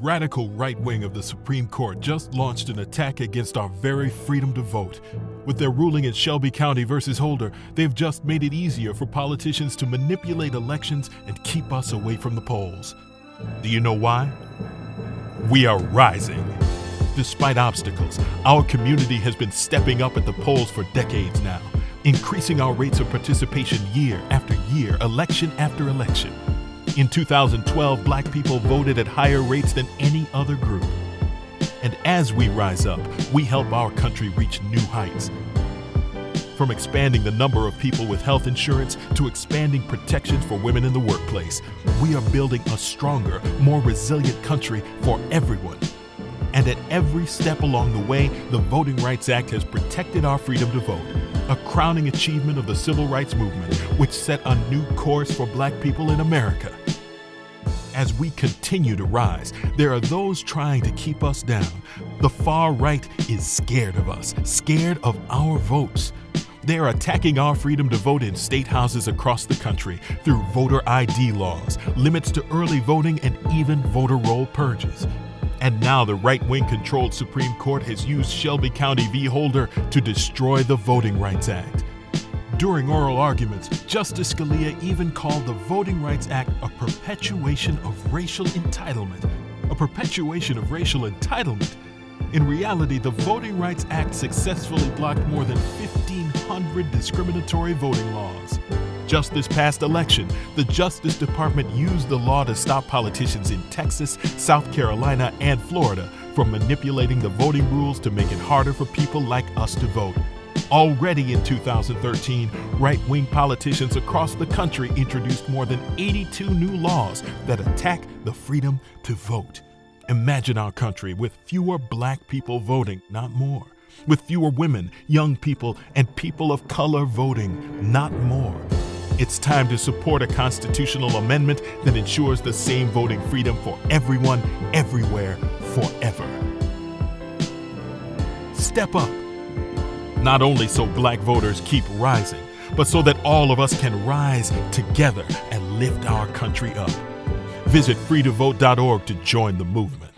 radical right wing of the Supreme Court just launched an attack against our very freedom to vote. With their ruling in Shelby County versus Holder, they've just made it easier for politicians to manipulate elections and keep us away from the polls. Do you know why? We are rising. Despite obstacles, our community has been stepping up at the polls for decades now, increasing our rates of participation year after year, election after election. In 2012, Black people voted at higher rates than any other group. And as we rise up, we help our country reach new heights. From expanding the number of people with health insurance to expanding protections for women in the workplace, we are building a stronger, more resilient country for everyone. And at every step along the way, the Voting Rights Act has protected our freedom to vote, a crowning achievement of the civil rights movement, which set a new course for Black people in America. As we continue to rise, there are those trying to keep us down. The far right is scared of us, scared of our votes. They are attacking our freedom to vote in state houses across the country through voter ID laws, limits to early voting, and even voter roll purges. And now the right-wing controlled Supreme Court has used Shelby County v. Holder to destroy the Voting Rights Act. During oral arguments, Justice Scalia even called the Voting Rights Act a perpetuation of racial entitlement. A perpetuation of racial entitlement? In reality, the Voting Rights Act successfully blocked more than 1,500 discriminatory voting laws. Just this past election, the Justice Department used the law to stop politicians in Texas, South Carolina, and Florida from manipulating the voting rules to make it harder for people like us to vote. Already in 2013, right-wing politicians across the country introduced more than 82 new laws that attack the freedom to vote. Imagine our country with fewer Black people voting, not more. With fewer women, young people, and people of color voting, not more. It's time to support a constitutional amendment that ensures the same voting freedom for everyone, everywhere, forever. Step up. Not only so Black voters keep rising, but so that all of us can rise together and lift our country up. Visit freetovote.org to join the movement.